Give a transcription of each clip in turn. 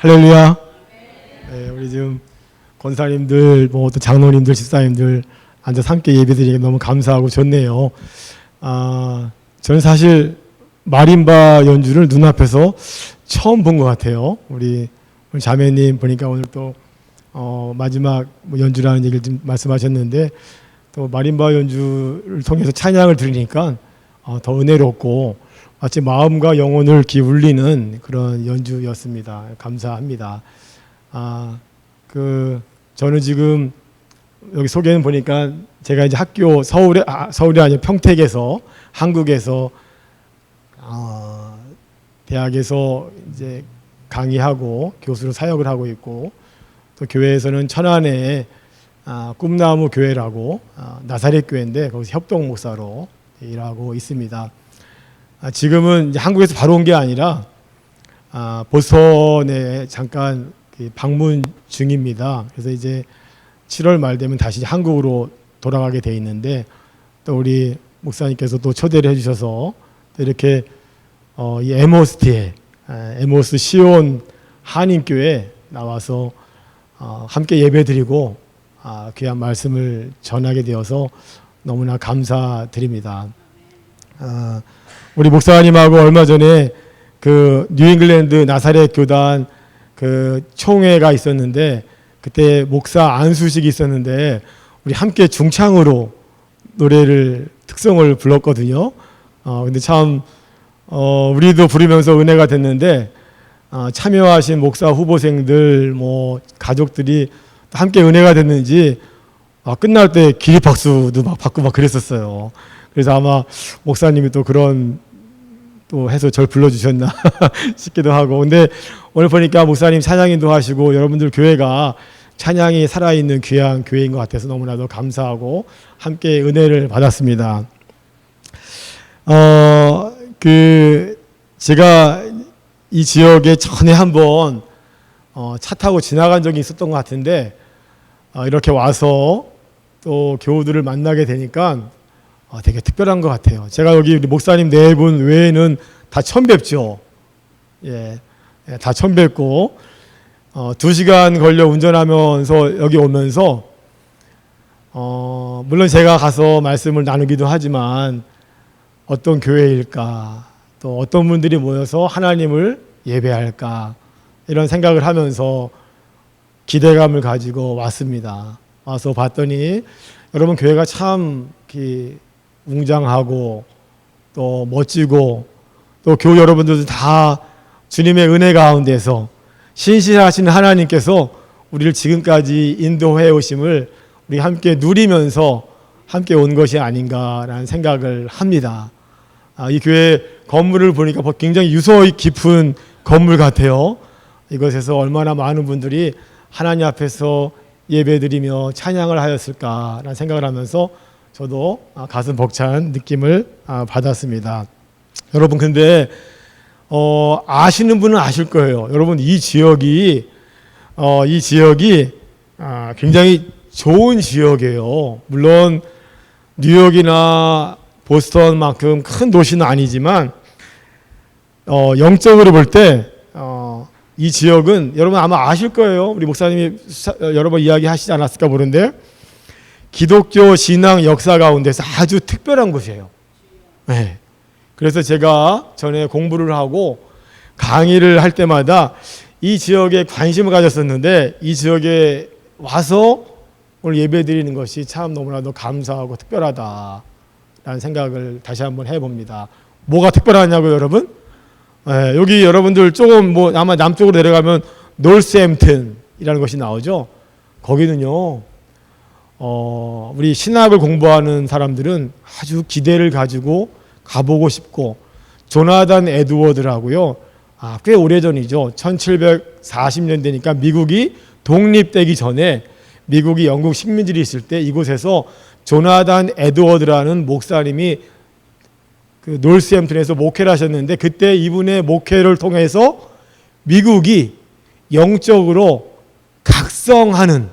할렐루야. 네, 우리 지금 권사님들, 또 장로님들, 집사님들 앉아서 함께 예배드리기 너무 감사하고 좋네요. 저는 사실 마림바 연주를 눈앞에서 처음 본 것 같아요. 우리 자매님 보니까 오늘 또 마지막 연주라는 얘기를 좀 말씀하셨는데, 또 마림바 연주를 통해서 찬양을 들으니까 더 은혜롭고 마치 마음과 영혼을 기울이는 그런 연주였습니다. 감사합니다. 저는 지금 여기 소개는 보니까 제가 이제 학교 서울이 아니라 평택에서, 한국에서 대학에서 이제 강의하고 교수로 사역을 하고 있고, 또 교회에서는 천안에 꿈나무 교회라고 나사렛 교회인데 거기서 협동 목사로 일하고 있습니다. 지금은 이제 한국에서 바로 온 게 아니라 보스턴에 잠깐 방문 중입니다. 그래서 이제 7월 말 되면 다시 한국으로 돌아가게 돼 있는데, 또 우리 목사님께서 또 초대를 해주셔서 이렇게 이 에모스티에 에모스 시온 한인교회 나와서 함께 예배드리고 귀한 말씀을 전하게 되어서 너무나 감사드립니다. 우리 목사님하고 얼마 전에 그 뉴잉글랜드 나사렛 교단 그 총회가 있었는데, 그때 목사 안수식이 있었는데 우리 함께 중창으로 노래를 특성을 불렀거든요. 근데 참 우리도 부르면서 은혜가 됐는데, 참여하신 목사 후보생들 가족들이 함께 은혜가 됐는지 끝날 때 기립박수도 막 받고 막 그랬었어요. 그래서 아마 목사님이 또 그런 또 해서 절 불러주셨나 싶기도 하고. 근데 오늘 보니까 목사님 찬양인도 하시고 여러분들 교회가 찬양이 살아있는 귀한 교회인 것 같아서 너무나도 감사하고 함께 은혜를 받았습니다. 제가 이 지역에 전에 한번 차 타고 지나간 적이 있었던 것 같은데, 이렇게 와서 또 교우들을 만나게 되니까 되게 특별한 것 같아요. 제가 여기 우리 목사님 네 분 외에는 다 처음 뵙죠. 다 처음 뵙고 2시간 걸려 운전하면서 여기 오면서 물론 제가 가서 말씀을 나누기도 하지만 어떤 교회일까, 또 어떤 분들이 모여서 하나님을 예배할까, 이런 생각을 하면서 기대감을 가지고 왔습니다. 와서 봤더니 여러분 교회가 참 웅장하고 또 멋지고, 또 교우 여러분들도 다 주님의 은혜 가운데서 신실하신 하나님께서 우리를 지금까지 인도해 오심을 우리 함께 누리면서 함께 온 것이 아닌가라는 생각을 합니다. 이 교회 건물을 보니까 굉장히 유서 깊은 건물 같아요. 이것에서 얼마나 많은 분들이 하나님 앞에서 예배드리며 찬양을 하였을까라는 생각을 하면서 저도 가슴 벅찬 느낌을 받았습니다. 여러분, 근데 아시는 분은 아실 거예요. 여러분, 이 지역이 굉장히 좋은 지역이에요. 물론 뉴욕이나 보스턴만큼 큰 도시는 아니지만 영적으로 볼 때 이 지역은 여러분 아마 아실 거예요. 우리 목사님이 여러 번 이야기하시지 않았을까 모르는데, 기독교 신앙 역사 가운데서 아주 특별한 곳이에요. 네. 그래서 제가 전에 공부를 하고 강의를 할 때마다 이 지역에 관심을 가졌었는데, 이 지역에 와서 오늘 예배 드리는 것이 참 너무나도 감사하고 특별하다라는 생각을 다시 한번 해봅니다. 뭐가 특별하냐고요, 여러분? 네, 여기 여러분들 조금 아마 남쪽으로 내려가면 노스햄튼이라는 것이 나오죠. 거기는요, 우리 신학을 공부하는 사람들은 아주 기대를 가지고 가보고 싶고, 조나단 에드워드라고요, 꽤 오래전이죠. 1740년대니까 미국이 독립되기 전에, 미국이 영국 식민지를 있을 때 이곳에서 조나단 에드워드라는 목사님이 그 노스햄튼에서 목회를 하셨는데, 그때 이분의 목회를 통해서 미국이 영적으로 각성하는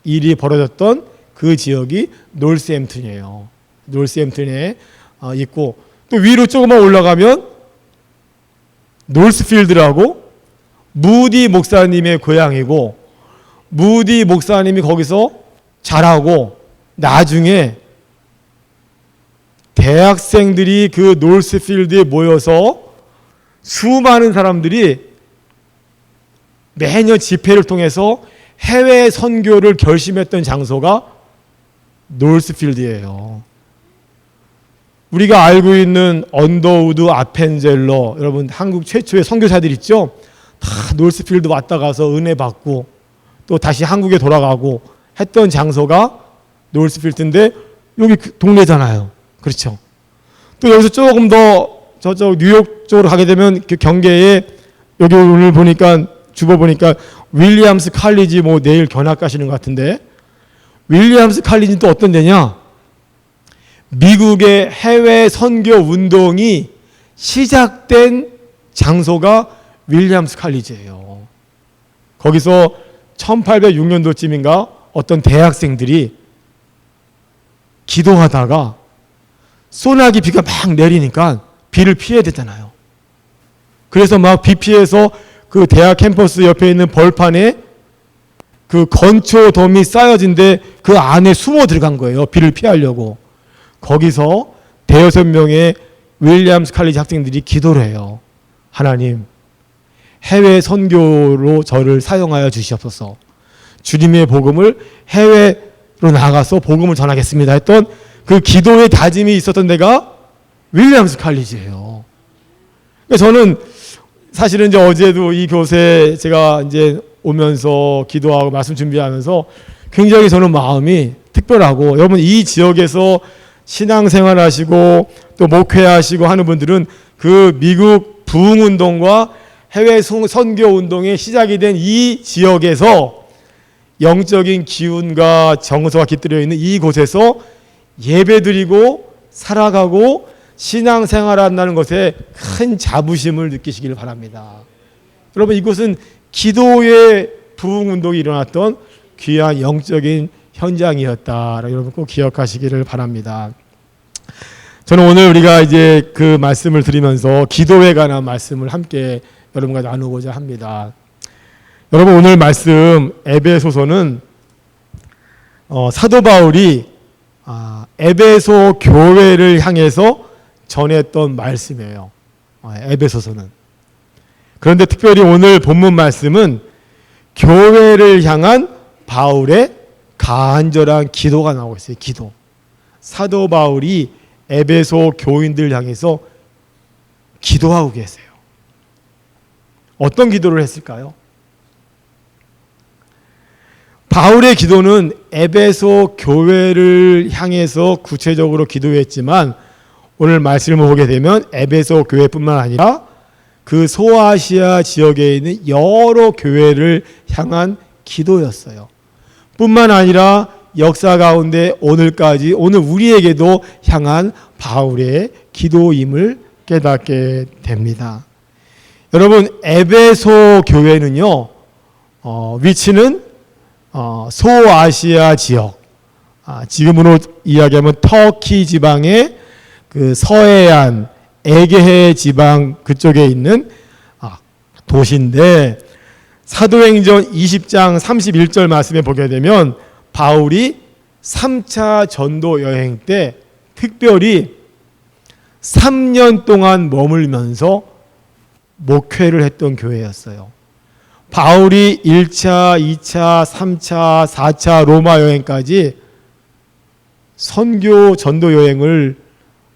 일이 벌어졌던 그 지역이 노스햄튼이에요. 노스햄튼에 있고, 또 위로 조금만 올라가면 노스필드라고 무디 목사님의 고향이고 무디 목사님이 거기서 자라고 나중에 대학생들이 그 노스필드에 모여서 수많은 사람들이 매년 집회를 통해서 해외 선교를 결심했던 장소가 노스필드예요. 우리가 알고 있는 언더우드, 아펜젤러, 여러분 한국 최초의 선교사들 있죠? 다 노스필드 왔다 가서 은혜 받고 또 다시 한국에 돌아가고 했던 장소가 노스필드인데 여기 동네잖아요. 그렇죠? 또 여기서 조금 더 저쪽 뉴욕 쪽으로 가게 되면 그 경계에 여기 오늘 보니까 주보 보니까 윌리엄스 칼리지 뭐 내일 견학 가시는 것 같은데 윌리엄스 칼리지는 또 어떤 데냐? 미국의 해외 선교 운동이 시작된 장소가 윌리엄스 칼리지예요. 거기서 1806년도쯤인가 어떤 대학생들이 기도하다가 소나기 비가 막 내리니까 비를 피해야 되잖아요. 그래서 막 비 피해서 그 대학 캠퍼스 옆에 있는 벌판에 그 건초돔이 쌓여진데 그 안에 숨어 들어간 거예요. 비를 피하려고. 거기서 대여섯 명의 윌리엄스 칼리지 학생들이 기도를 해요. 하나님, 해외 선교로 저를 사용하여 주시옵소서. 주님의 복음을 해외로 나가서 복음을 전하겠습니다 했던 그 기도의 다짐이 있었던 데가 윌리엄스 칼리지예요. 그러니까 저는 사실은 이제 어제도 이 교회에 제가 이제 오면서 기도하고 말씀 준비하면서 굉장히 저는 마음이 특별하고, 여러분 이 지역에서 신앙생활 하시고 또 목회하시고 하는 분들은 그 미국 부흥운동과 해외 선교운동의 시작이 된 이 지역에서 영적인 기운과 정서가 깃들여 있는 이곳에서 예배드리고 살아가고 신앙생활 한다는 것에 큰 자부심을 느끼시길 바랍니다. 여러분 이곳은 기도의 부흥운동이 일어났던 귀한 영적인 현장이었다. 여러분 꼭 기억하시기를 바랍니다. 저는 오늘 우리가 이제 그 말씀을 드리면서 기도에 관한 말씀을 함께 여러분과 나누고자 합니다. 여러분 오늘 말씀 에베소서는 사도 바울이 에베소 교회를 향해서 전했던 말씀이에요. 에베소서는. 그런데 특별히 오늘 본문 말씀은 교회를 향한 바울의 간절한 기도가 나오고 있어요. 기도. 사도 바울이 에베소 교인들 향해서 기도하고 계세요. 어떤 기도를 했을까요? 바울의 기도는 에베소 교회를 향해서 구체적으로 기도했지만 오늘 말씀을 보게 되면 에베소 교회뿐만 아니라 그 소아시아 지역에 있는 여러 교회를 향한 기도였어요. 뿐만 아니라 역사 가운데 오늘까지 오늘 우리에게도 향한 바울의 기도임을 깨닫게 됩니다. 여러분 에베소 교회는요 위치는 소아시아 지역, 지금으로 이야기하면 터키 지방의 그 서해안 에게해 지방 그쪽에 있는 도시인데 사도행전 20장 31절 말씀에 보게 되면 바울이 3차 전도 여행 때 특별히 3년 동안 머물면서 목회를 했던 교회였어요. 바울이 1차, 2차, 3차, 4차 로마 여행까지 선교 전도 여행을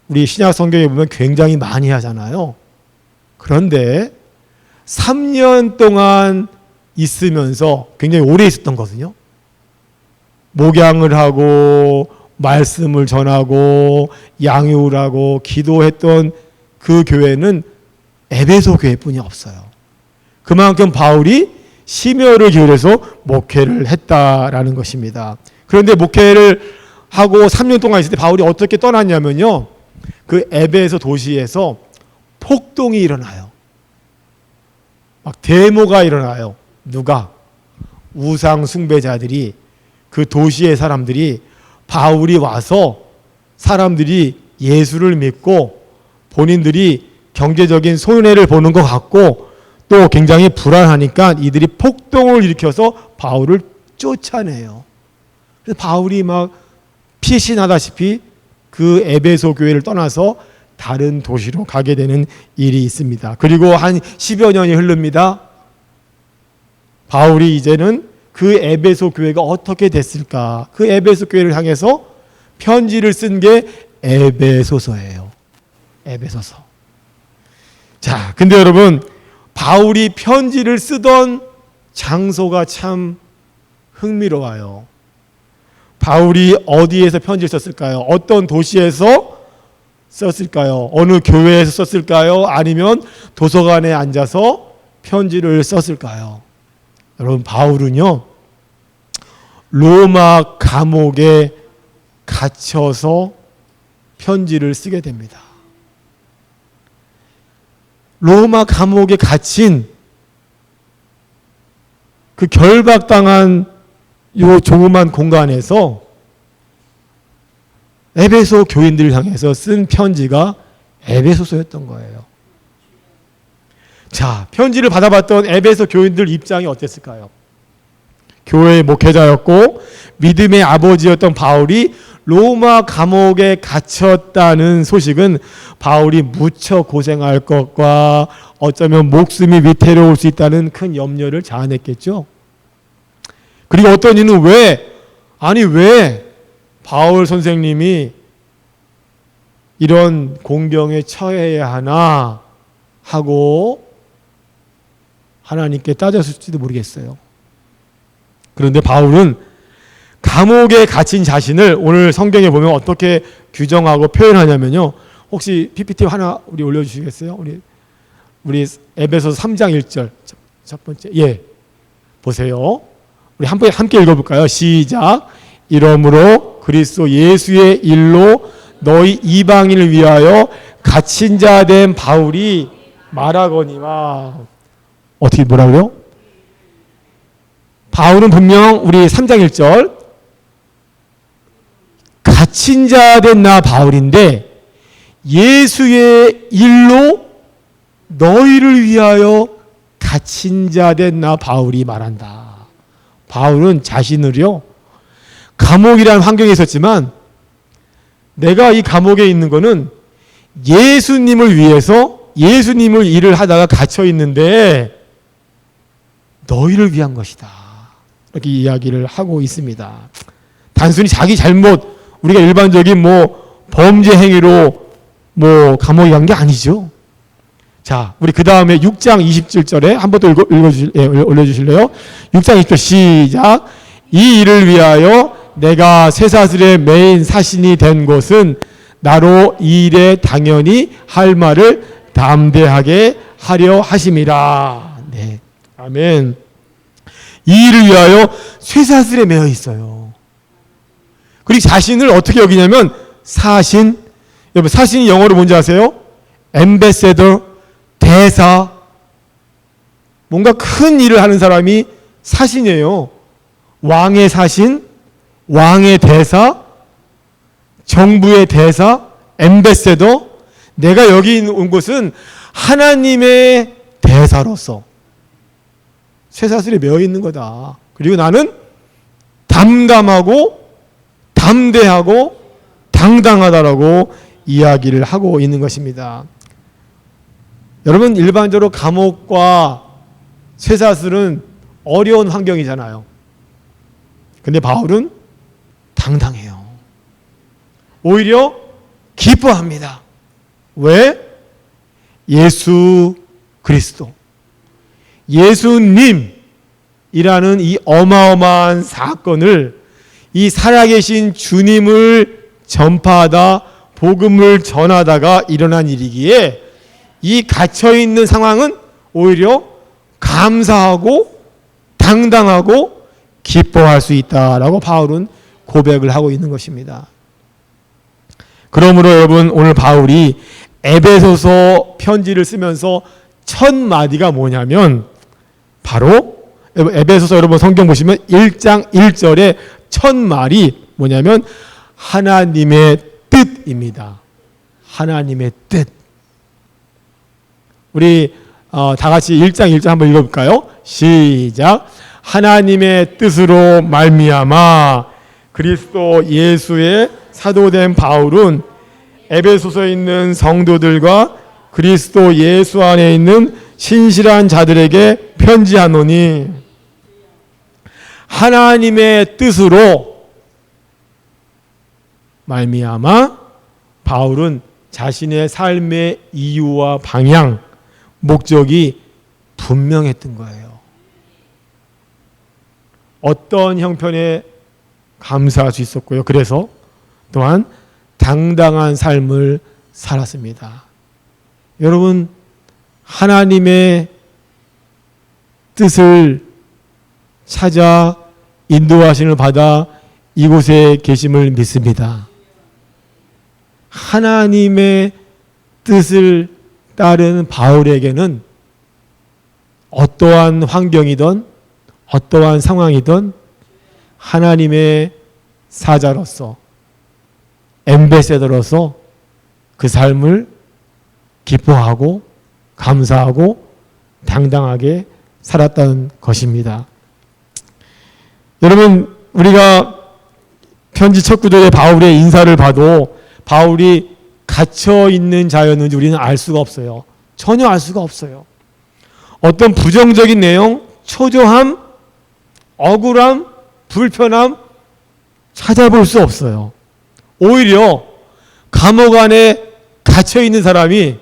우리 신약 성경에 보면 굉장히 많이 하잖아요. 그런데 3년 동안 있으면서 굉장히 오래 있었던 거거든요. 목양을 하고 말씀을 전하고 양육을 하고 기도했던 그 교회는 에베소 교회뿐이 없어요. 그만큼 바울이 심혈을 기울여서 목회를 했다라는 것입니다. 그런데 목회를 하고 3년 동안 있을 때 바울이 어떻게 떠났냐면요. 그 에베소 도시에서 폭동이 일어나요. 막 데모가 일어나요. 누가? 우상 숭배자들이, 그 도시의 사람들이 바울이 와서 사람들이 예수를 믿고 본인들이 경제적인 손해를 보는 것 같고 또 또 굉장히 불안하니까 이들이 폭동을 일으켜서 바울을 쫓아내요. 그래서 바울이 막 피신하다시피 그 에베소 교회를 떠나서 다른 도시로 가게 되는 일이 있습니다. 그리고 한 10여 년이 흐릅니다. 바울이 이제는 그 에베소 교회가 어떻게 됐을까? 그 에베소 교회를 향해서 편지를 쓴 게 에베소서예요. 에베소서. 자, 근데 여러분, 바울이 편지를 쓰던 장소가 참 흥미로워요. 바울이 어디에서 편지를 썼을까요? 어떤 도시에서 썼을까요? 어느 교회에서 썼을까요? 아니면 도서관에 앉아서 편지를 썼을까요? 여러분, 바울은요, 로마 감옥에 갇혀서 편지를 쓰게 됩니다. 로마 감옥에 갇힌 그 결박당한 요 조그만 공간에서 에베소 교인들을 향해서 쓴 편지가 에베소서였던 거예요. 자, 편지를 받아봤던 에베소 교인들 입장이 어땠을까요? 교회의 목회자였고 믿음의 아버지였던 바울이 로마 감옥에 갇혔다는 소식은 바울이 무척 고생할 것과 어쩌면 목숨이 위태로울 수 있다는 큰 염려를 자아냈겠죠. 그리고 어떤 이는 왜 바울 선생님이 이런 공경에 처해야 하나 하고 하나님께 따졌을지도 모르겠어요. 그런데 바울은 감옥에 갇힌 자신을 오늘 성경에 보면 어떻게 규정하고 표현하냐면요. 혹시 PPT 하나 우리 올려주시겠어요? 우리 에베소서 3장 1절 첫 번째. 예, 보세요. 우리 함께 읽어볼까요? 시작. 이러므로 그리스도 예수의 일로 너희 이방인을 위하여 갇힌 자 된 바울이 말하거니와. 어떻게 뭐라고요? 바울은 분명 우리 3장 1절 갇힌 자 된 나 바울인데 예수의 일로 너희를 위하여 갇힌 자 된 나 바울이 말한다. 바울은 자신을요, 감옥이라는 환경에 있었지만 내가 이 감옥에 있는 거는 예수님을 위해서 예수님을 일을 하다가 갇혀 있는데 너희를 위한 것이다. 이렇게 이야기를 하고 있습니다. 단순히 자기 잘못, 우리가 일반적인 범죄 행위로 감옥에 간 게 아니죠. 자, 우리 그 다음에 6장 27절에 한 번 더 올려주실래요? 6장 20절 시작. 이 일을 위하여 내가 쇠사슬에 매인 사신이 된 것은 나로 이 일에 당연히 할 말을 담대하게 하려 하심이라. 네, 아멘. 이 일을 위하여 쇠사슬에 매여 있어요. 그리고 자신을 어떻게 여기냐면 사신. 여러분, 사신이 영어로 뭔지 아세요? 엠베세더, 대사. 뭔가 큰 일을 하는 사람이 사신이에요. 왕의 사신, 왕의 대사, 정부의 대사, 엠베세더. 내가 여기 온 곳은 하나님의 대사로서 쇠사슬에 매여 있는 거다. 그리고 나는 담담하고 담대하고 당당하다라고 이야기를 하고 있는 것입니다. 여러분, 일반적으로 감옥과 쇠사슬은 어려운 환경이잖아요. 근데 바울은 당당해요. 오히려 기뻐합니다. 왜? 예수 그리스도, 예수님이라는 이 어마어마한 사건을, 이 살아계신 주님을 전파하다 복음을 전하다가 일어난 일이기에 이 갇혀있는 상황은 오히려 감사하고 당당하고 기뻐할 수 있다라고 바울은 고백을 하고 있는 것입니다. 그러므로 여러분, 오늘 바울이 에베소서 편지를 쓰면서 첫 마디가 뭐냐면 바로 에베소서, 여러분 성경 보시면 1장 1절에 첫 말이 뭐냐면 하나님의 뜻입니다. 하나님의 뜻. 우리 다 같이 1장 1절 한번 읽어볼까요? 시작. 하나님의 뜻으로 말미암아 그리스도 예수의 사도된 바울은 에베소서에 있는 성도들과 그리스도 예수 안에 있는 신실한 자들에게 편지하노니 하나님의 뜻으로 말미암아 바울은 자신의 삶의 이유와 방향, 목적이 분명했던 거예요. 어떤 형편에 감사할 수 있었고요. 그래서 또한 당당한 삶을 살았습니다. 여러분, 하나님의 뜻을 찾아 인도하심을 받아 이곳에 계심을 믿습니다. 하나님의 뜻을 따르는 바울에게는 어떠한 환경이든 어떠한 상황이든 하나님의 사자로서 엠베세더로서 그 삶을 기뻐하고 감사하고 당당하게 살았다는 것입니다. 여러분, 우리가 편지 첫 구절에 바울의 인사를 봐도 바울이 갇혀 있는 자였는지 우리는 알 수가 없어요. 전혀 알 수가 없어요. 어떤 부정적인 내용, 초조함, 억울함, 불편함 찾아볼 수 없어요. 오히려 감옥 안에 갇혀 있는 사람이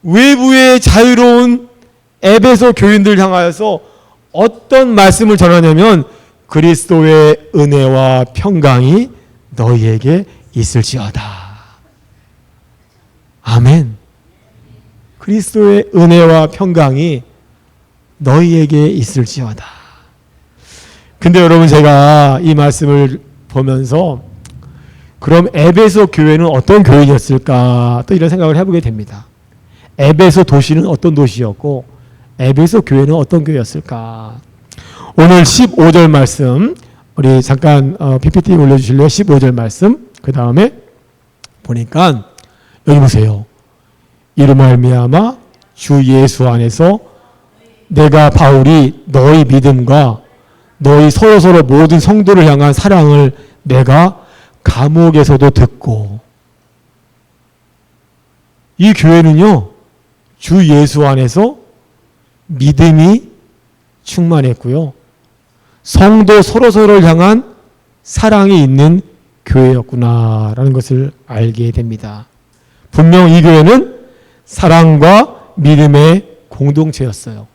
외부의 자유로운 에베소 교인들 향하여서 어떤 말씀을 전하냐면 그리스도의 은혜와 평강이 너희에게 있을지어다. 아멘. 그리스도의 은혜와 평강이 너희에게 있을지어다. 근데 여러분, 제가 이 말씀을 보면서 그럼 에베소 교회는 어떤 교회였을까 또 이런 생각을 해보게 됩니다. 에베소 도시는 어떤 도시였고 에베소 교회는 어떤 교회였을까. 오늘 15절 말씀 우리 잠깐 PPT 올려주실래요? 15절 말씀. 그 다음에 보니까 여기 보세요. 이로 말미암아 주 예수 안에서 내가 바울이 너희 믿음과 너희 서로서로 모든 성도를 향한 사랑을 내가 감옥에서도 듣고. 이 교회는요, 주 예수 안에서 믿음이 충만했고요, 성도 서로서로를 향한 사랑이 있는 교회였구나라는 것을 알게 됩니다. 분명 이 교회는 사랑과 믿음의 공동체였어요.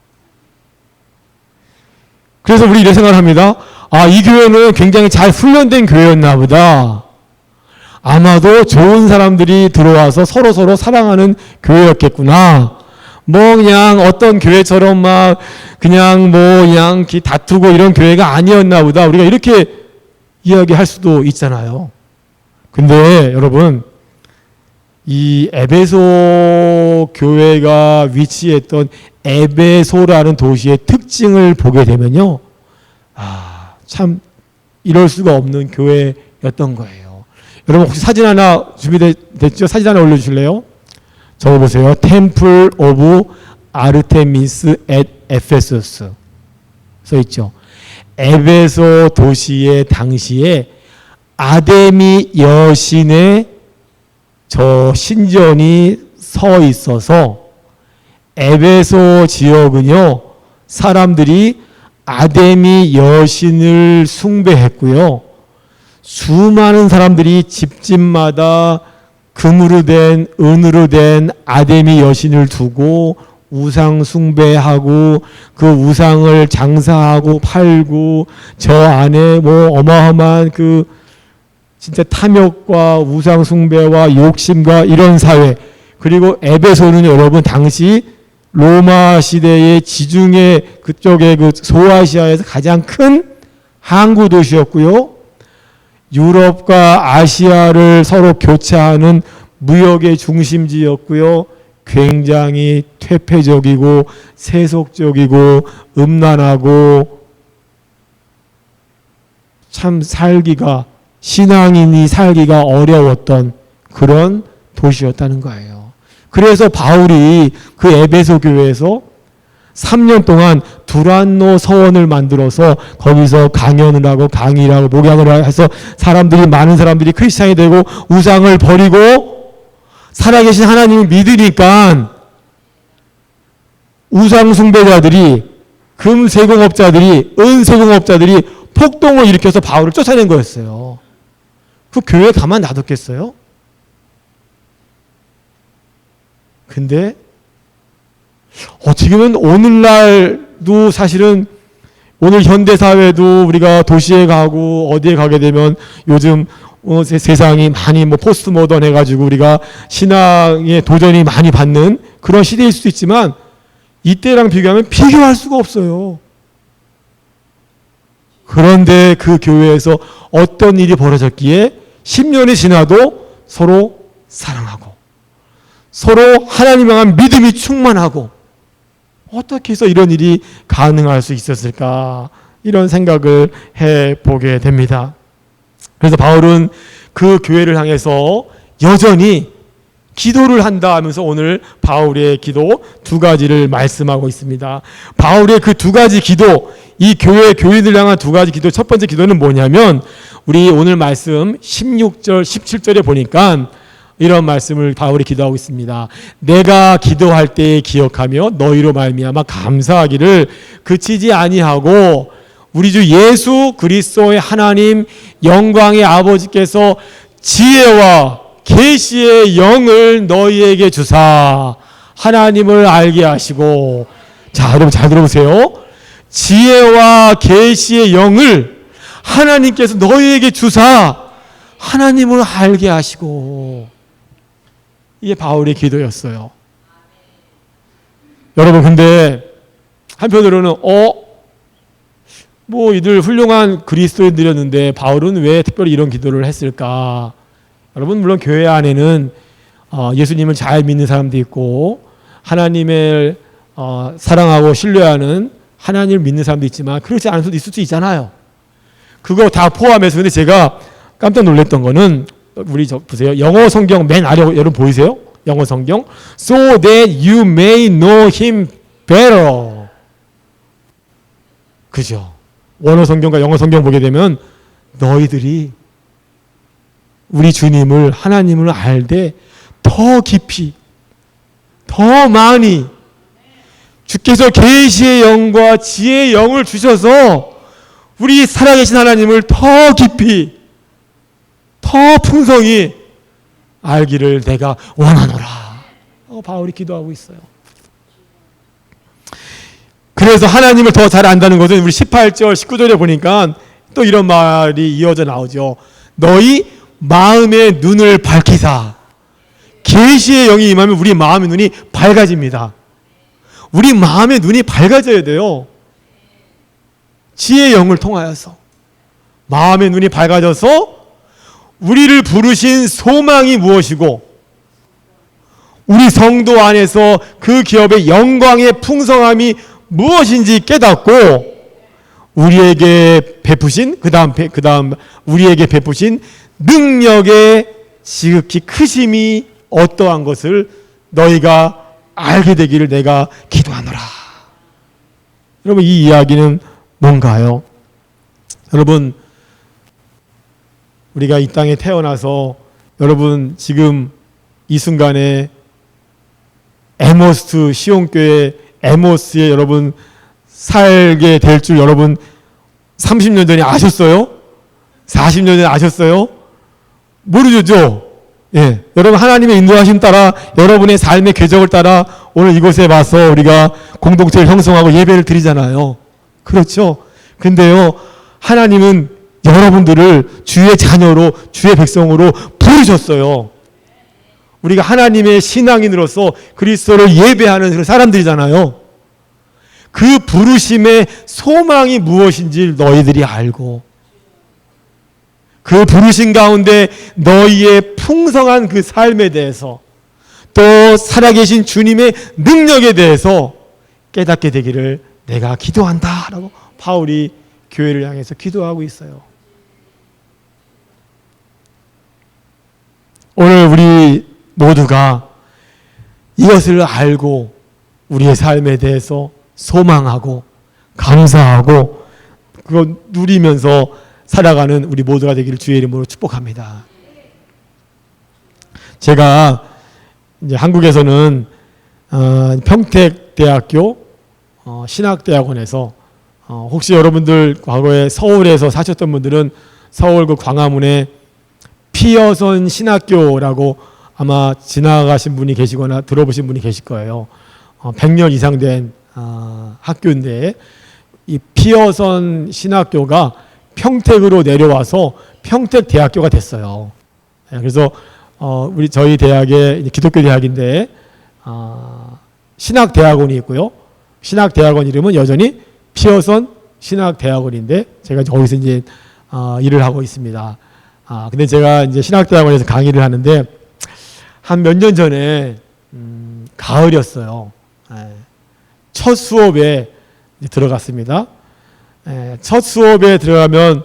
그래서 우리 이런 생각을 합니다. 이 교회는 굉장히 잘 훈련된 교회였나 보다. 아마도 좋은 사람들이 들어와서 서로서로 사랑하는 교회였겠구나. 그냥 어떤 교회처럼 그냥 다투고 이런 교회가 아니었나 보다. 우리가 이렇게 이야기할 수도 있잖아요. 근데 여러분, 이 에베소 교회가 위치했던 에베소라는 도시의 특징을 보게 되면요, 참 이럴 수가 없는 교회였던 거예요. 여러분, 혹시 사진 하나 준비됐죠? 사진 하나 올려주실래요? 적어보세요. Temple of Artemis at Ephesus 써있죠. 에베소 도시의 당시에 아데미 여신의 저 신전이 서 있어서 에베소 지역은요, 사람들이 아데미 여신을 숭배했고요, 수많은 사람들이 집집마다 금으로 된, 은으로 된 아데미 여신을 두고 우상 숭배하고 그 우상을 장사하고 팔고, 저 안에 어마어마한 진짜 탐욕과 우상 숭배와 욕심과 이런 사회. 그리고 에베소는 여러분 당시 로마 시대의 지중해 그쪽의 소아시아에서 가장 큰 항구 도시였고요, 유럽과 아시아를 서로 교차하는 무역의 중심지였고요, 굉장히 퇴폐적이고 세속적이고 음란하고 참 신앙인이 살기가 어려웠던 그런 도시였다는 거예요. 그래서 바울이 그 에베소 교회에서 3년 동안 두란노 서원을 만들어서 거기서 강연을 하고 강의를 하고 목양을 해서 많은 사람들이 크리스찬이 되고 우상을 버리고 살아계신 하나님을 믿으니까 우상 숭배자들이, 금세공업자들이, 은세공업자들이 폭동을 일으켜서 바울을 쫓아낸 거였어요. 그 교회 가만 놔뒀겠어요? 근데 어떻게 보면 오늘날도 사실은 오늘 현대사회도 우리가 도시에 가고 어디에 가게 되면 요즘 세상이 많이 포스트 모던 해가지고 우리가 신앙의 도전이 많이 받는 그런 시대일 수도 있지만 이때랑 비교하면 비교할 수가 없어요. 그런데 그 교회에서 어떤 일이 벌어졌기에 10년이 지나도 서로 사랑하고 서로 하나님 향한 믿음이 충만하고 어떻게 해서 이런 일이 가능할 수 있었을까, 이런 생각을 해보게 됩니다. 그래서 바울은 그 교회를 향해서 여전히 기도를 한다 하면서 오늘 바울의 기도 2가지를 말씀하고 있습니다. 바울의 그 2가지 기도, 이 교회 교인들 향한 2가지 기도, 첫 번째 기도는 뭐냐면 우리 오늘 말씀 16절 17절에 보니까 이런 말씀을 바울이 기도하고 있습니다. 내가 기도할 때에 기억하며 너희로 말미암아 감사하기를 그치지 아니하고 우리 주 예수 그리스도의 하나님 영광의 아버지께서 지혜와 계시의 영을 너희에게 주사 하나님을 알게 하시고, 자 여러분 잘 들어보세요. 지혜와 계시의 영을 하나님께서 너희에게 주사 하나님을 알게 하시고, 이게 바울의 기도였어요. 여러분 근데 한편으로는 이들 훌륭한 그리스도인들이었는데 바울은 왜 특별히 이런 기도를 했을까? 여러분 물론 교회 안에는 예수님을 잘 믿는 사람도 있고 하나님을 사랑하고 신뢰하는 하나님을 믿는 사람도 있지만 그렇지 않을 수도 있을 수 있잖아요. 그거 다 포함해서. 근데 제가 깜짝 놀랐던 거는 우리 보세요. 영어 성경 맨 아래 여러분 보이세요? 영어 성경 So that you may know him better. 그죠? 원어 성경과 영어 성경 보게 되면 너희들이 우리 주님을, 하나님을 알되 더 깊이, 더 많이 주께서 계시의 영과 지혜의 영을 주셔서 우리 살아계신 하나님을 더 깊이, 더 풍성히 알기를 내가 원하노라. 바울이 기도하고 있어요. 그래서 하나님을 더 잘 안다는 것은 우리 18절, 19절에 보니까 또 이런 말이 이어져 나오죠. 너희 마음의 눈을 밝히사. 계시의 영이 임하면 우리 마음의 눈이 밝아집니다. 우리 마음의 눈이 밝아져야 돼요. 지혜의 영을 통하여서 마음의 눈이 밝아져서 우리를 부르신 소망이 무엇이고 우리 성도 안에서 그 기업의 영광의 풍성함이 무엇인지 깨닫고 우리에게 베푸신 그다음 우리에게 베푸신 능력의 지극히 크심이 어떠한 것을 너희가 알게 되기를 내가 기도하노라. 여러분 이 이야기는 뭔가요? 여러분 우리가 이 땅에 태어나서 여러분 지금 이 순간에 에모스 시온교회 에모스에 여러분 살게 될 줄 여러분 30년 전에 아셨어요? 40년 전에 아셨어요? 모르죠? 예. 여러분 하나님의 인도하심 따라 여러분의 삶의 궤적을 따라 오늘 이곳에 와서 우리가 공동체를 형성하고 예배를 드리잖아요. 그렇죠? 근데요 하나님은 여러분들을 주의 자녀로 주의 백성으로 부르셨어요. 우리가 하나님의 신앙인으로서 그리스도를 예배하는 그런 사람들이잖아요. 그 부르심의 소망이 무엇인지 너희들이 알고 그 부르심 가운데 너희의 풍성한 그 삶에 대해서 또 살아계신 주님의 능력에 대해서 깨닫게 되기를 내가 기도한다 라고 바울이 교회를 향해서 기도하고 있어요. 오늘 우리 모두가 이것을 알고 우리의 삶에 대해서 소망하고 감사하고 그거 누리면서 살아가는 우리 모두가 되기를 주의 이름으로 축복합니다. 제가 이제 한국에서는 평택대학교 신학대학원에서 혹시 여러분들 과거에 서울에서 사셨던 분들은 서울 그 광화문에 피어선 신학교라고 아마 지나가신 분이 계시거나 들어보신 분이 계실 거예요. 100년 이상 된 학교인데 이 피어선 신학교가 평택으로 내려와서 평택대학교가 됐어요. 그래서 우리 저희 대학의 기독교 대학인데 신학대학원이 있고요. 신학대학원 이름은 여전히 피어선 신학대학원인데 제가 거기서 이제 일을 하고 있습니다. 근데 제가 이제 신학대학원에서 강의를 하는데 한 몇 년 전에 가을이었어요. 첫 수업에 들어갔습니다. 첫 수업에 들어가면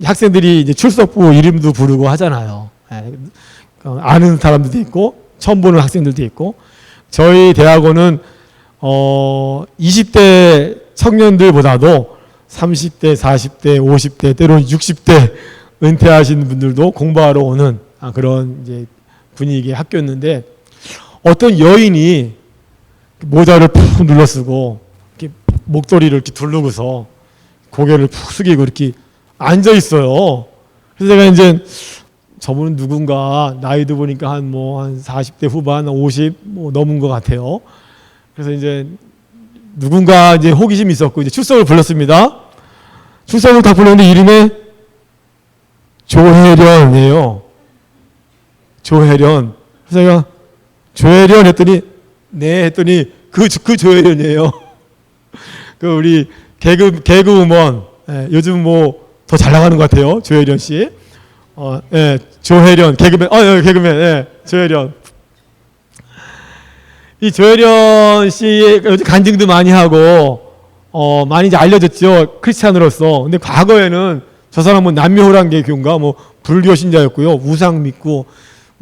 학생들이 이제 출석부 이름도 부르고 하잖아요. 아는 사람들도 있고 처음 보는 학생들도 있고 저희 대학원은 20대 청년들보다도 30대, 40대, 50대, 때로는 60대 은퇴하신 분들도 공부하러 오는 그런 이제 분위기의 학교였는데 어떤 여인이 모자를 푹 눌러쓰고 이렇게 목도리를 이렇게 두르고서 고개를 푹 숙이고 이렇게 앉아 있어요. 그래서 제가 이제 저분은 누군가 나이도 보니까 한 40대 후반, 50 넘은 것 같아요. 그래서 이제 누군가 이제 호기심이 있었고 이제 출석을 불렀습니다. 출석을 딱 불렀는데 이름에 조혜련이에요. 조혜련. 그래서 제가 조혜련 했더니 네 했더니 그 조혜련이에요. 그 우리 개그우먼 요즘 더 잘 나가는 것 같아요. 조혜련 씨. 조혜련 개그맨 개그맨 조혜련. 이 조혜련 씨 요즘 간증도 많이 하고 많이 이제 알려졌죠. 크리스찬으로서. 근데 과거에는 저 사람은 남묘호랑개 교인가 불교 신자였고요. 우상 믿고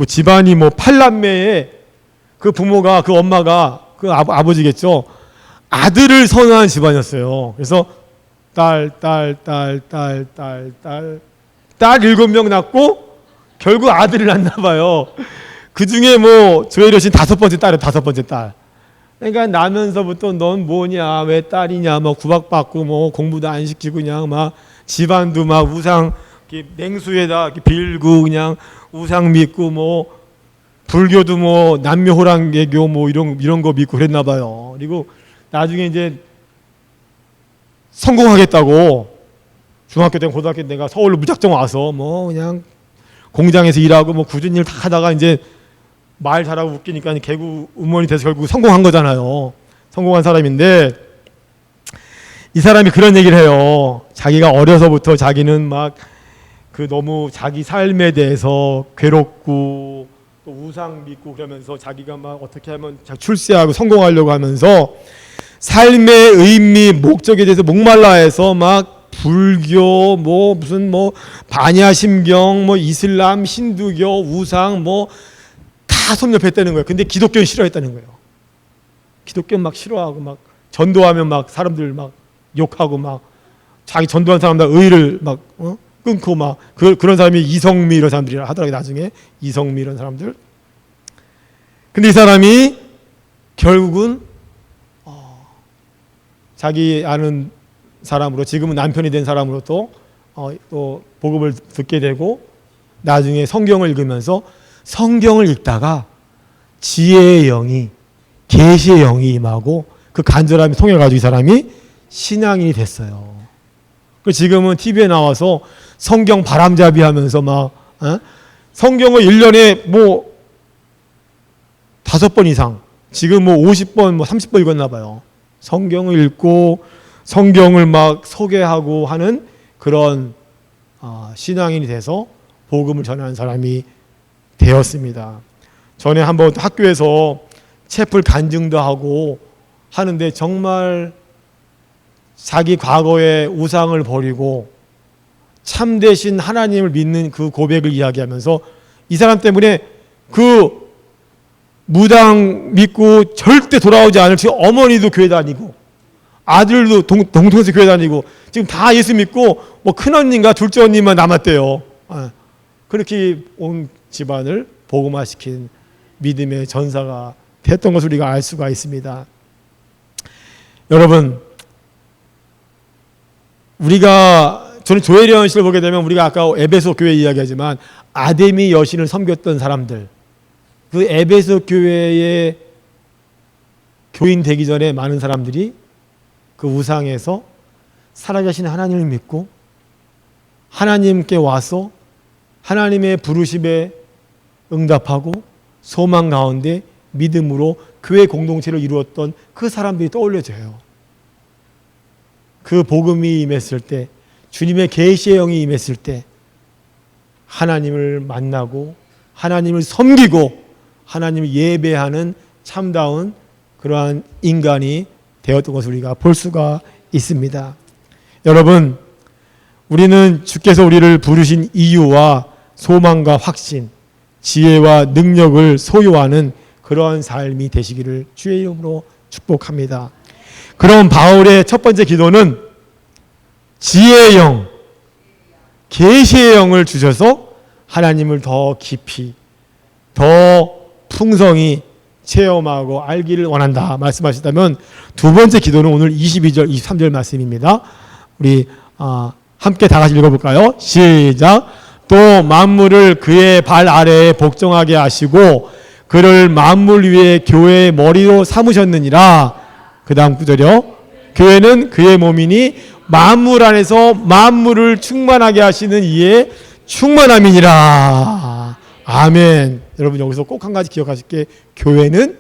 집안이 팔남매에 그 부모가 그 엄마가 그 아버지겠죠. 아들을 선호한 집안이었어요. 그래서 딸 7명 낳고 결국 아들을 낳나 봐요. 그 중에 조혜련 씨는 5번째 딸이에요. 5번째 딸. 그러니까 나면서부터 넌 뭐냐, 왜 딸이냐, 구박받고 공부도 안 시키고 그냥 집안도 우상 냉수에다 빌고 그냥 우상 믿고 불교도 남묘호랑개교 이런 거 믿고 그랬나 봐요. 그리고 나중에 이제 성공하겠다고 중학교 때 고등학교 때 내가 서울로 무작정 와서 그냥 공장에서 일하고 굳은 일 다 하다가 이제 말 잘하고 웃기니까 개구 음원이 돼서 결국 성공한 거잖아요. 성공한 사람인데 이 사람이 그런 얘기를 해요. 자기가 어려서부터 자기는 너무 자기 삶에 대해서 괴롭고 또 우상 믿고 그러면서 자기가 어떻게 하면 출세하고 성공하려고 하면서 삶의 의미, 목적에 대해서 목말라해서 불교, 무슨 반야심경, 이슬람, 힌두교, 우상 다 섭렵했다는 거예요. 근데 기독교는 싫어했다는 거예요. 기독교는 싫어하고 전도하면 사람들 욕하고 자기 전도한 사람들 의를 끊고 그런 사람이 이성미 이런 사람들이라 하더라고요. 나중에 이성미 이런 사람들. 근데 이 사람이 결국은 자기 아는 사람으로 지금은 남편이 된 사람으로 또 복음을 듣게 되고 나중에 성경을 읽으면서 성경을 읽다가 지혜의 영이 계시의 영이 임하고 그 간절함이 통해가지고 이 사람이 신앙인이 됐어요. 지금은 TV에 나와서 성경 바람잡이 하면서 성경을 1년에 5번 이상 지금 50번 30번 읽었나 봐요. 성경을 읽고 성경을 소개하고 하는 그런 신앙인이 돼서 복음을 전하는 사람이 되었습니다. 전에 한번 학교에서 채플 간증도 하고 하는데 정말 자기 과거의 우상을 버리고 참되신 하나님을 믿는 그 고백을 이야기하면서 이 사람 때문에 그 무당 믿고 절대 돌아오지 않을 지금 어머니도 교회 다니고 아들도 동통에서 교회 다니고 지금 다 예수 믿고 뭐 큰언니인가 둘째 언니만 남았대요. 그렇게 온 집안을 복음화시킨 믿음의 전사가 됐던 것을 우리가 알 수가 있습니다. 여러분, 저는 조혜련 씨를 보게 되면 우리가 아까 에베소 교회 이야기하지만 아데미 여신을 섬겼던 사람들, 그 에베소 교회의 교인 되기 전에 많은 사람들이 그 우상에서 살아계신 하나님을 믿고 하나님께 와서 하나님의 부르심에 응답하고 소망 가운데 믿음으로 교회 공동체를 이루었던 그 사람들이 떠올려져요. 그 복음이 임했을 때, 주님의 계시의 영이 임했을 때 하나님을 만나고 하나님을 섬기고 하나님을 예배하는 참다운 그러한 인간이 되었던 것을 우리가 볼 수가 있습니다. 여러분, 우리는 주께서 우리를 부르신 이유와 소망과 확신, 지혜와 능력을 소유하는 그러한 삶이 되시기를 주의 이름으로 축복합니다. 그럼 바울의 첫 번째 기도는 지혜의 영, 계시의 영을 주셔서 하나님을 더 깊이, 더 풍성히 체험하고 알기를 원한다 말씀하시다면, 두 번째 기도는 오늘 22절, 23절 말씀입니다. 우리 함께 다 같이 읽어볼까요? 시작. 또 만물을 그의 발 아래에 복종하게 하시고 그를 만물 위에 교회의 머리로 삼으셨느니라. 그 다음 구절이요. 교회는 그의 몸이니 만물 안에서 만물을 충만하게 하시는 이의 충만함이니라. 아멘. 여러분, 여기서 꼭 한 가지 기억하실 게, 교회는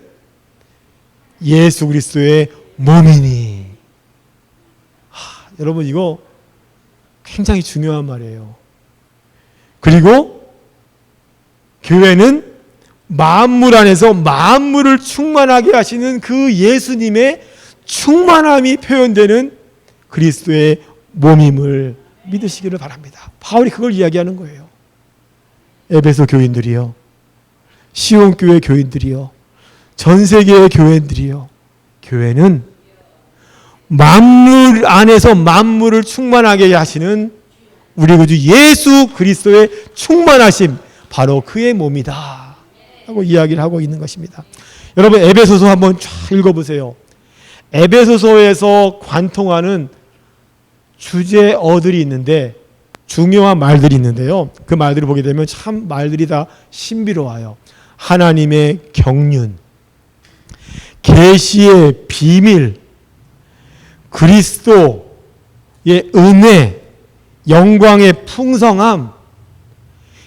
예수 그리스도의 몸이니. 여러분, 이거 굉장히 중요한 말이에요. 그리고 교회는 만물 안에서 만물을 충만하게 하시는 그 예수님의 충만함이 표현되는 그리스도의 몸임을 믿으시기를 바랍니다. 바울이 그걸 이야기하는 거예요. 에베소 교인들이요, 시온 교회 교인들이요, 전 세계의 교회들이요, 교회는 만물 안에서 만물을 충만하게 하시는 우리 구주 예수 그리스도의 충만하심, 바로 그의 몸이다 하고 이야기를 하고 있는 것입니다. 여러분, 에베소서 한번 쫙 읽어보세요. 에베소서에서 관통하는 주제어들이 있는데, 중요한 말들이 있는데요, 그 말들을 보게 되면 참 말들이 다 신비로워요. 하나님의 경륜, 계시의 비밀, 그리스도의 은혜, 영광의 풍성함,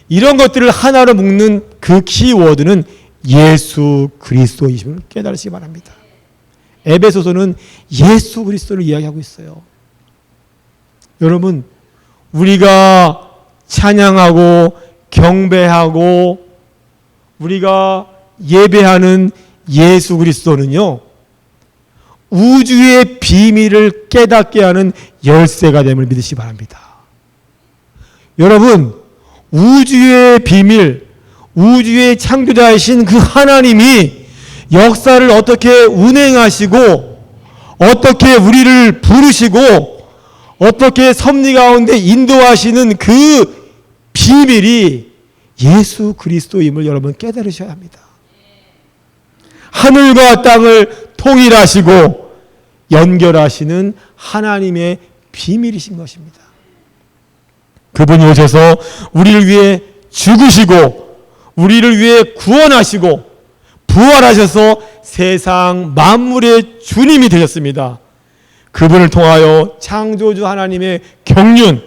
이런 것들을 하나로 묶는 그 키워드는 예수 그리스도이심을 깨달으시기 바랍니다. 에베소서는 예수 그리스도를 이야기하고 있어요. 여러분, 우리가 찬양하고 경배하고 우리가 예배하는 예수 그리스도는요, 우주의 비밀을 깨닫게 하는 열쇠가 됨을 믿으시기 바랍니다. 여러분, 우주의 비밀, 우주의 창조자이신 그 하나님이 역사를 어떻게 운행하시고 어떻게 우리를 부르시고 어떻게 섭리 가운데 인도하시는 그 비밀이 예수 그리스도임을 여러분 깨달으셔야 합니다. 하늘과 땅을 통일하시고 연결하시는 하나님의 비밀이신 것입니다. 그분이 오셔서 우리를 위해 죽으시고 우리를 위해 구원하시고 부활하셔서 세상 만물의 주님이 되셨습니다. 그분을 통하여 창조주 하나님의 경륜,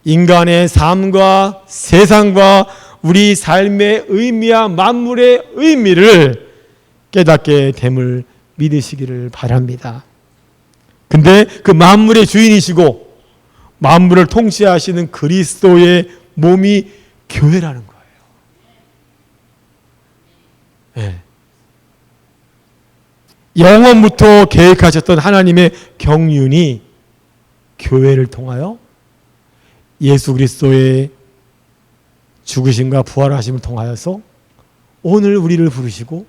인간의 삶과 세상과 우리 삶의 의미와 만물의 의미를 깨닫게 됨을 믿으시기를 바랍니다. 근데 그 만물의 주인이시고 만물을 통치하시는 그리스도의 몸이 교회라는 거예요. 네. 영원부터 계획하셨던 하나님의 경륜이 교회를 통하여 예수 그리스도의 죽으심과 부활하심을 통하여서 오늘 우리를 부르시고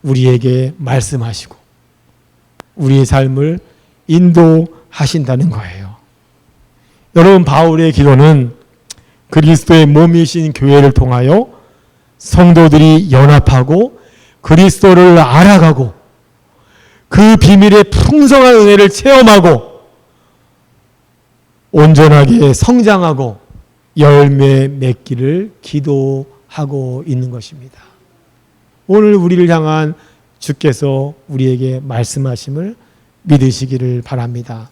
우리에게 말씀하시고 우리의 삶을 인도하신다는 거예요. 여러분, 바울의 기도는 그리스도의 몸이신 교회를 통하여 성도들이 연합하고 그리스도를 알아가고 그 비밀의 풍성한 은혜를 체험하고 온전하게 성장하고 열매 맺기를 기도하고 있는 것입니다. 오늘 우리를 향한 주께서 우리에게 말씀하심을 믿으시기를 바랍니다.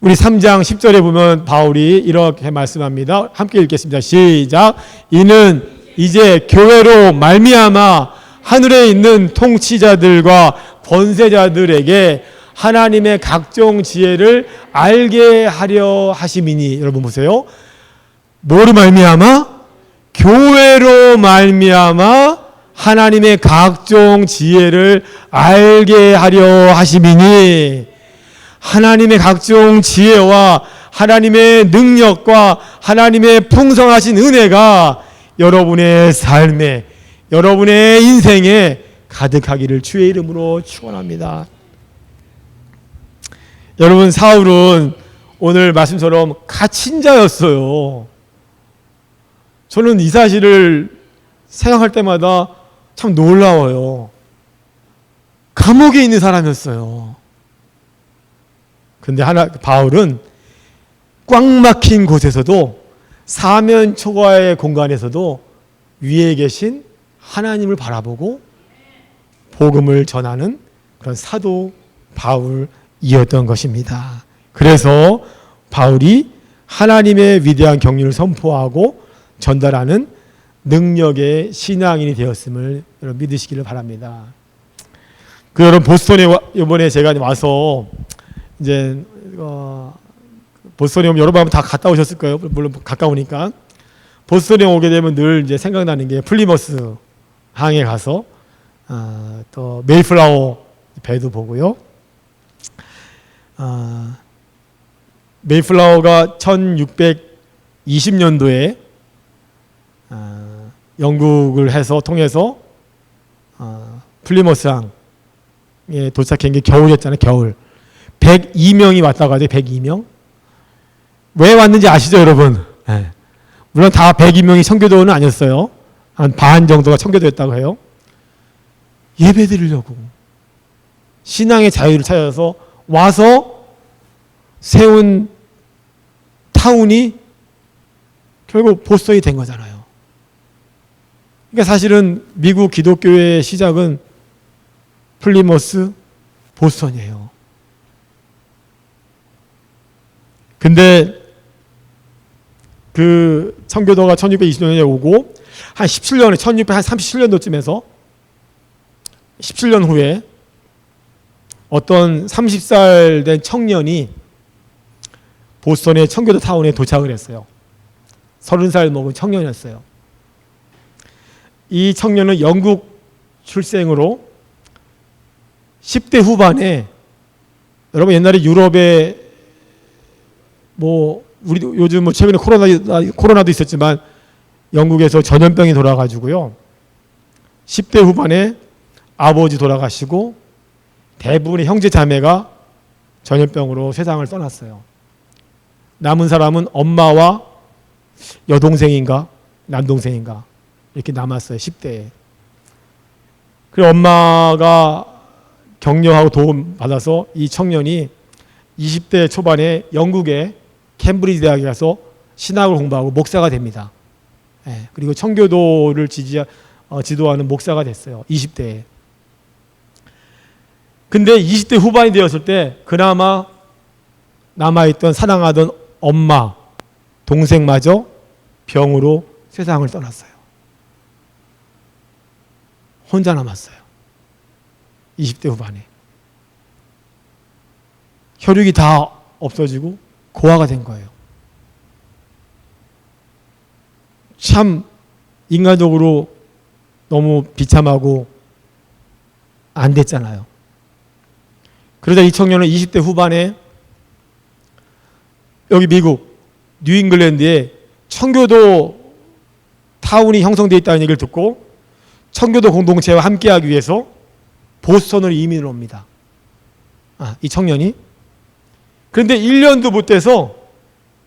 우리 3장 10절에 보면 바울이 이렇게 말씀합니다. 함께 읽겠습니다. 시작. 이는 이제 교회로 말미암아 하늘에 있는 통치자들과 권세자들에게 하나님의 각종 지혜를 알게 하려 하심이니. 여러분 보세요. 뭐로 말미암아? 교회로 말미암아 하나님의 각종 지혜를 알게 하려 하심이니. 하나님의 각종 지혜와 하나님의 능력과 하나님의 풍성하신 은혜가 여러분의 삶에, 여러분의 인생에 가득하기를 주의 이름으로 축원합니다. 여러분, 사울은 오늘 말씀처럼 갇힌자였어요. 저는 이 사실을 생각할 때마다 참 놀라워요. 감옥에 있는 사람이었어요. 근데 바울은 꽉 막힌 곳에서도 사면 초과의 공간에서도 위에 계신 하나님을 바라보고 복음을 전하는 그런 사도 바울이었던 것입니다. 그래서 바울이 하나님의 위대한 경륜을 선포하고 전달하는 능력의 신앙인이 되었음을 여러분 믿으시기를 바랍니다. 여러분, 보스턴에 이번에 제가 와서 이제 보스턴에 오면 여러분 다 갔다 오셨을 거예요. 물론 가까우니까. 보스턴에 오게 되면 늘 이제 생각나는 게 플리머스 항에 가서 또 메이플라워 배도 보고요. 메이플라워가 1620년도에 영국을 통해서 플리머스 항에 도착한 게 겨울이었잖아요. 겨울. 102명이 왔다 가죠. 102명. 왜 왔는지 아시죠, 여러분? 네. 물론 다 102명이 청교도는 아니었어요. 한 반 정도가 청교도였다고 해요. 예배 드리려고. 신앙의 자유를 찾아서 와서 세운 타운이 결국 보스턴이 된 거잖아요. 그러니까 사실은 미국 기독교의 시작은 플리머스, 보스턴이에요. 근데 그 청교도가 1620년에 오고 한 17년에 1637년도쯤에서 17년 후에 어떤 30살 된 청년이 보스턴의 청교도 타운에 도착을 했어요. 30살 먹은 청년이었어요. 이 청년은 영국 출생으로 10대 후반에, 여러분 옛날에 유럽에 우리도 요즘 최근에 코로나도 있었지만 영국에서 전염병이 돌아가지고요. 10대 후반에 아버지 돌아가시고 대부분의 형제 자매가 전염병으로 세상을 떠났어요. 남은 사람은 엄마와 여동생인가 남동생인가 이렇게 남았어요. 10대에. 그리고 엄마가 격려하고 도움 받아서 이 청년이 20대 초반에 영국의 캠브리지 대학에 가서 신학을 공부하고 목사가 됩니다. 그리고 청교도를 지도하는 목사가 됐어요. 20대에. 근데 20대 후반이 되었을 때 그나마 남아있던 사랑하던 엄마, 동생마저 병으로 세상을 떠났어요. 혼자 남았어요. 20대 후반에. 혈육이 다 없어지고 고아가 된 거예요. 참 인간적으로 너무 비참하고 안 됐잖아요. 그러자 이 청년은 20대 후반에 여기 미국 뉴잉글랜드에 청교도 타운이 형성되어 있다는 얘기를 듣고 청교도 공동체와 함께하기 위해서 보스턴으로 이민을 옵니다. 이 청년이. 그런데 1년도 못 돼서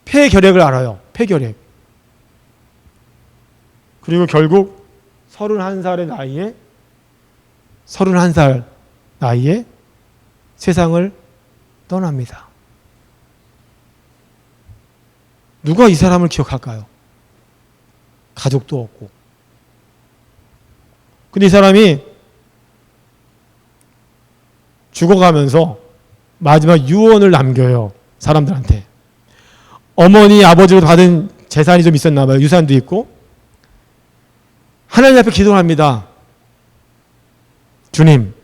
폐결핵을 앓아요. 폐결핵. 그리고 결국 31살 나이에 세상을 떠납니다. 누가 이 사람을 기억할까요? 가족도 없고. 근데 이 사람이 죽어가면서 마지막 유언을 남겨요. 사람들한테. 어머니, 아버지로 받은 재산이 좀 있었나 봐요. 유산도 있고. 하나님 앞에 기도를 합니다. 주님,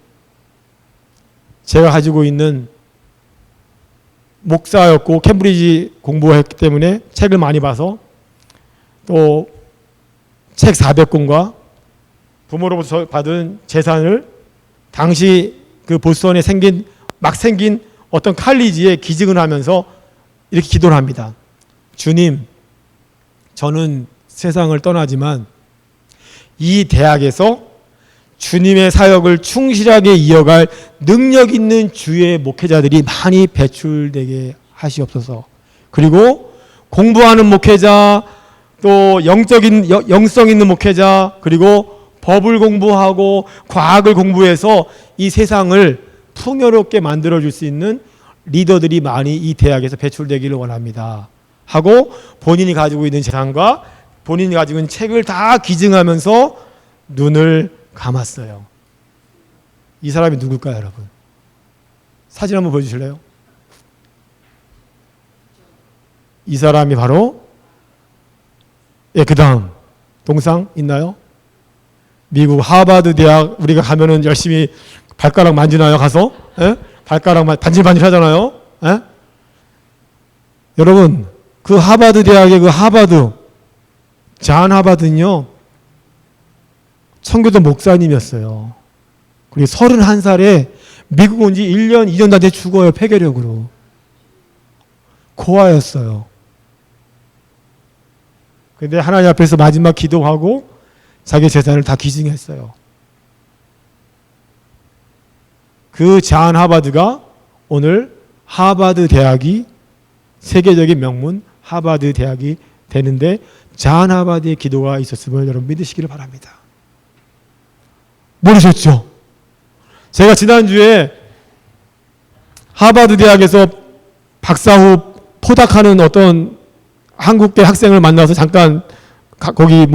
제가 가지고 있는 목사였고 캠브리지 공부했기 때문에 책을 많이 봐서 또 책 400권과 부모로부터 받은 재산을 당시 그 보스턴에 막 생긴 어떤 칼리지에 기증을 하면서 이렇게 기도를 합니다. 주님, 저는 세상을 떠나지만 이 대학에서 주님의 사역을 충실하게 이어갈 능력 있는 주의 목회자들이 많이 배출되게 하시옵소서. 그리고 공부하는 목회자, 또 영성 있는 목회자, 그리고 법을 공부하고 과학을 공부해서 이 세상을 풍요롭게 만들어줄 수 있는 리더들이 많이 이 대학에서 배출되기를 원합니다. 하고 본인이 가지고 있는 재산과 본인이 가지고 있는 책을 다 기증하면서 눈을 감았어요. 이 사람이 누굴까요, 여러분? 사진 한번 보여주실래요? 이 사람이 바로 그 다음 동상 있나요? 미국 하버드 대학. 우리가 가면은 열심히 발가락 만지나요? 가서? 발가락 반질반질 하잖아요. 여러분, 그 하버드 대학의 잔 하버드는요, 청교도 목사님이었어요. 그리고 31살에 미국 온 지 1년, 2년 다 돼 죽어요. 폐결핵으로. 고아였어요. 근데 하나님 앞에서 마지막 기도하고 자기 재산을 다 기증했어요. 그 잔 하버드가 오늘 하버드 대학이 세계적인 명문 하버드 대학이 되는데 잔 하버드의 기도가 있었음을 여러분 믿으시기를 바랍니다. 모르셨죠? 제가 지난주에 하버드 대학에서 박사 후 포닥하는 어떤 한국대 학생을 만나서 잠깐 거기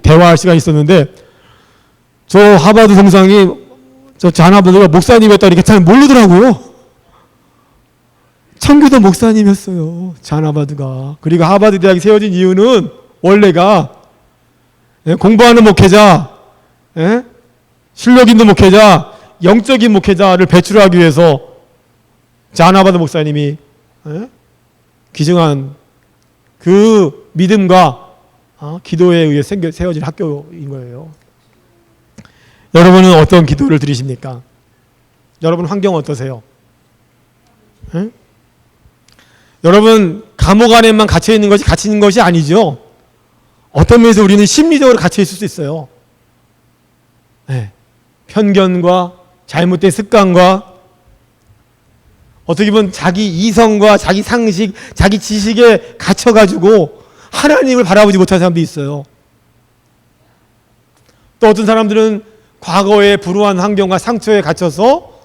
대화할 시간이 있었는데, 저 하버드 동상이 저 잔 하버드가 목사님이었다 이렇게 잘 모르더라고요. 청교도 목사님이었어요, 잔 하버드가. 그리고 하버드 대학이 세워진 이유는 원래가 공부하는 목회자, 실력 있는 목회자, 영적인 목회자를 배출하기 위해서 잔 하버드 목사님이 기증한 그 믿음과 기도에 의해 세워진 학교인 거예요. 여러분은 어떤 기도를 드리십니까? 여러분 환경 어떠세요? 여러분 감옥 안에만 갇혀 있는 것이 아니죠. 어떤 면에서 우리는 심리적으로 갇혀 있을 수 있어요. 편견과 잘못된 습관과 어떻게 보면 자기 이성과 자기 상식, 자기 지식에 갇혀가지고 하나님을 바라보지 못하는 사람도 있어요. 또 어떤 사람들은 과거의 불우한 환경과 상처에 갇혀서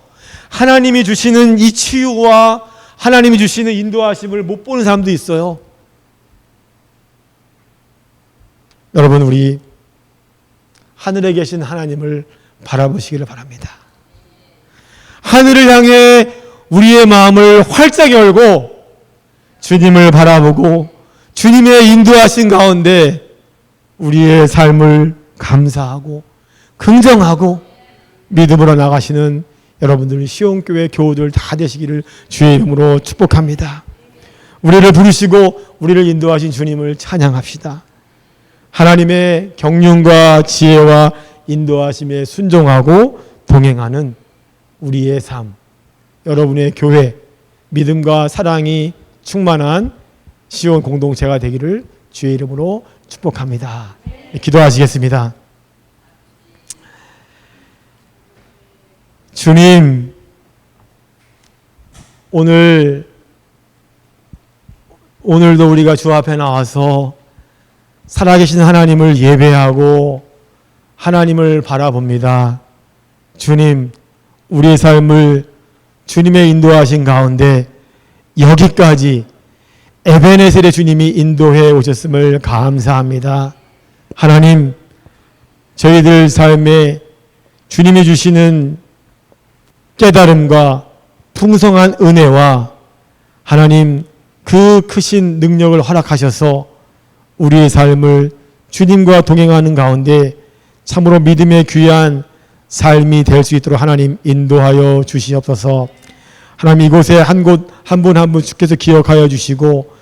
하나님이 주시는 이 치유와 하나님이 주시는 인도하심을 못 보는 사람도 있어요. 여러분, 우리 하늘에 계신 하나님을 바라보시기를 바랍니다. 하늘을 향해 우리의 마음을 활짝 열고 주님을 바라보고 주님의 인도하신 가운데 우리의 삶을 감사하고 긍정하고 믿음으로 나가시는 여러분들 시온교회 교우들 다 되시기를 주의 이름으로 축복합니다. 우리를 부르시고 우리를 인도하신 주님을 찬양합시다. 하나님의 경륜과 지혜와 인도하심에 순종하고 동행하는 우리의 삶, 여러분의 교회, 믿음과 사랑이 충만한 시온 공동체가 되기를 주의 이름으로 축복합니다. 기도하시겠습니다. 주님, 오늘도 우리가 주 앞에 나와서 살아계신 하나님을 예배하고 하나님을 바라봅니다. 주님, 우리의 삶을 주님의 인도하신 가운데 여기까지 에베네셀의 주님이 인도해 오셨음을 감사합니다. 하나님, 저희들 삶에 주님이 주시는 깨달음과 풍성한 은혜와 하나님 그 크신 능력을 허락하셔서 우리의 삶을 주님과 동행하는 가운데 참으로 믿음의 귀한 삶이 될 수 있도록 하나님 인도하여 주시옵소서. 하나님, 이곳에 한 분 한 분 주께서 기억하여 주시고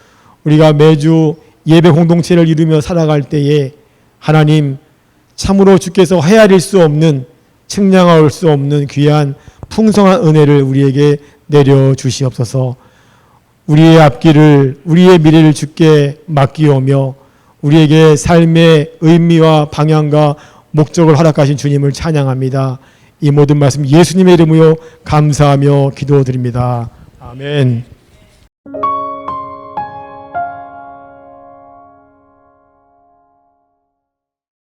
우리가 매주 예배 공동체를 이루며 살아갈 때에 하나님 참으로 주께서 헤아릴 수 없는, 측량할 수 없는 귀한 풍성한 은혜를 우리에게 내려 주시옵소서. 우리의 앞길을, 우리의 미래를 주께 맡기오며 우리에게 삶의 의미와 방향과 목적을 허락하신 주님을 찬양합니다. 이 모든 말씀 예수님의 이름으로 감사하며 기도드립니다. 아멘.